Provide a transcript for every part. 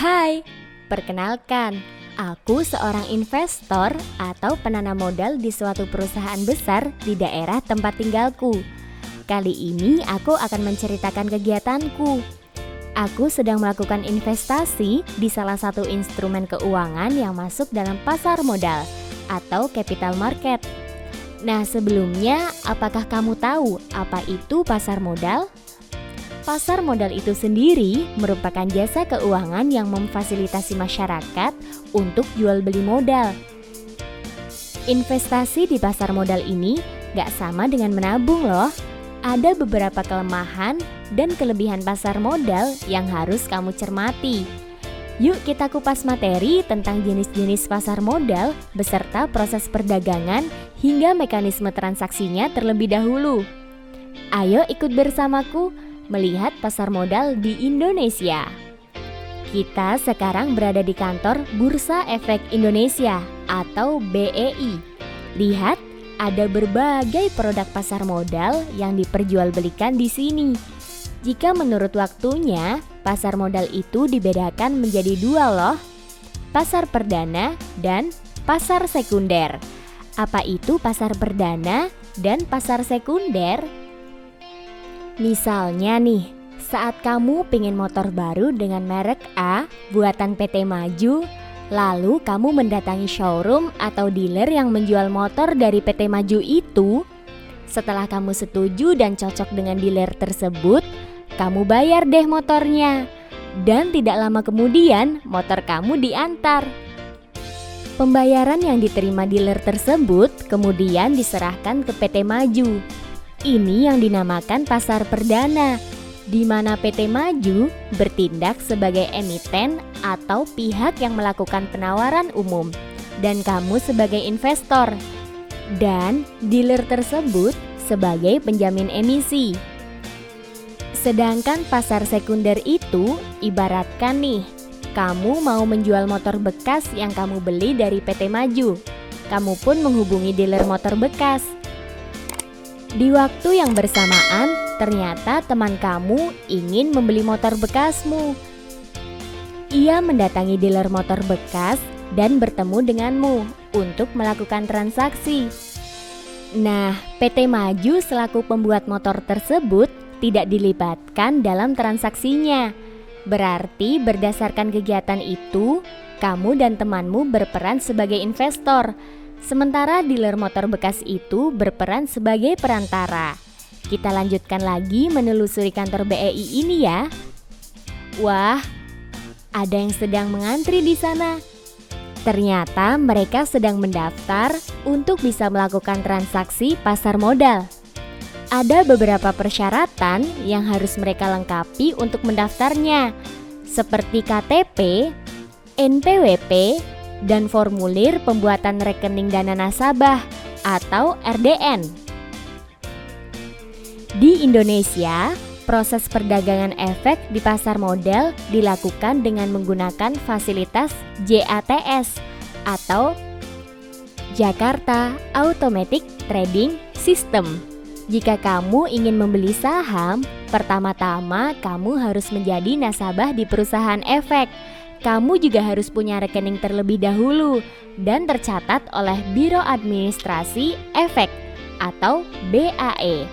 Hai, perkenalkan, aku seorang investor atau penanam modal di suatu perusahaan besar di daerah tempat tinggalku. Kali ini aku akan menceritakan kegiatanku. Aku sedang melakukan investasi di salah satu instrumen keuangan yang masuk dalam pasar modal atau capital market. Nah, sebelumnya, apakah kamu tahu apa itu pasar modal? Pasar modal itu sendiri merupakan jasa keuangan yang memfasilitasi masyarakat untuk jual beli modal. Investasi di pasar modal ini gak sama dengan menabung loh. Ada beberapa kelemahan dan kelebihan pasar modal yang harus kamu cermati. Yuk kita kupas materi tentang jenis-jenis pasar modal beserta proses perdagangan hingga mekanisme transaksinya terlebih dahulu. Ayo ikut bersamaku melihat pasar modal di Indonesia. Kita sekarang berada di kantor Bursa Efek Indonesia atau BEI. Lihat, ada berbagai produk pasar modal yang diperjualbelikan di sini. Jika menurut waktunya, pasar modal itu dibedakan menjadi dua loh, pasar perdana dan pasar sekunder. Apa itu pasar perdana dan pasar sekunder? Misalnya nih, saat kamu pengen motor baru dengan merek A buatan PT Maju, lalu kamu mendatangi showroom atau dealer yang menjual motor dari PT Maju itu. Setelah kamu setuju dan cocok dengan dealer tersebut, kamu bayar deh motornya. Dan tidak lama kemudian motor kamu diantar. Pembayaran yang diterima dealer tersebut kemudian diserahkan ke PT Maju. Ini yang dinamakan pasar perdana, di mana PT Maju bertindak sebagai emiten atau pihak yang melakukan penawaran umum, dan kamu sebagai investor, dan dealer tersebut sebagai penjamin emisi. Sedangkan pasar sekunder itu ibaratkan nih, kamu mau menjual motor bekas yang kamu beli dari PT Maju. Kamu pun menghubungi dealer motor bekas. Di waktu yang bersamaan, ternyata teman kamu ingin membeli motor bekasmu. Ia mendatangi dealer motor bekas dan bertemu denganmu untuk melakukan transaksi. Nah, PT Maju selaku pembuat motor tersebut tidak dilibatkan dalam transaksinya. Berarti berdasarkan kegiatan itu, kamu dan temanmu berperan sebagai investor. Sementara dealer motor bekas itu berperan sebagai perantara. Kita lanjutkan lagi menelusuri kantor BEI ini ya. Wah, ada yang sedang mengantri di sana. Ternyata mereka sedang mendaftar untuk bisa melakukan transaksi pasar modal. Ada beberapa persyaratan yang harus mereka lengkapi untuk mendaftarnya, seperti KTP, NPWP, dan formulir pembuatan rekening dana nasabah atau RDN. Di Indonesia, proses perdagangan efek di pasar modal dilakukan dengan menggunakan fasilitas JATS atau Jakarta Automatic Trading System. Jika kamu ingin membeli saham, pertama-tama kamu harus menjadi nasabah di perusahaan efek. Kamu juga harus punya rekening terlebih dahulu dan tercatat oleh Biro Administrasi Efek atau BAE.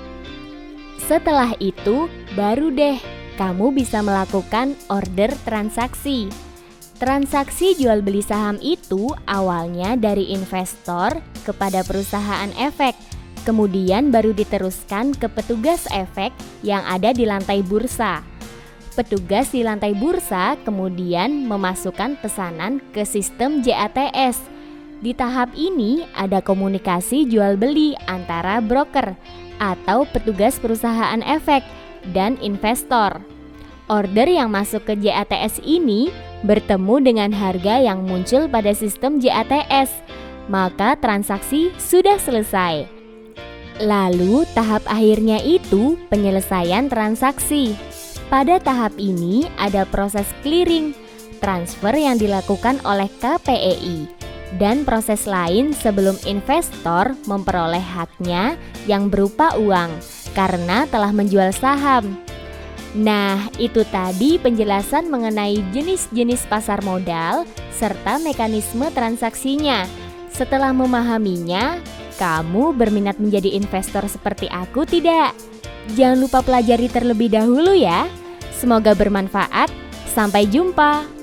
Setelah itu, baru deh kamu bisa melakukan order transaksi. Transaksi jual beli saham itu awalnya dari investor kepada perusahaan efek, kemudian baru diteruskan ke petugas efek yang ada di lantai bursa. Petugas di lantai bursa kemudian memasukkan pesanan ke sistem JATS. Di tahap ini ada komunikasi jual beli antara broker atau petugas perusahaan efek dan investor. Order yang masuk ke JATS ini bertemu dengan harga yang muncul pada sistem JATS, maka transaksi sudah selesai. Lalu tahap akhirnya itu penyelesaian transaksi. Pada tahap ini ada proses clearing, transfer yang dilakukan oleh KPEI, dan proses lain sebelum investor memperoleh haknya yang berupa uang karena telah menjual saham. Nah, itu tadi penjelasan mengenai jenis-jenis pasar modal serta mekanisme transaksinya. Setelah memahaminya, kamu berminat menjadi investor seperti aku tidak? Jangan lupa pelajari terlebih dahulu ya. Semoga bermanfaat. Sampai jumpa.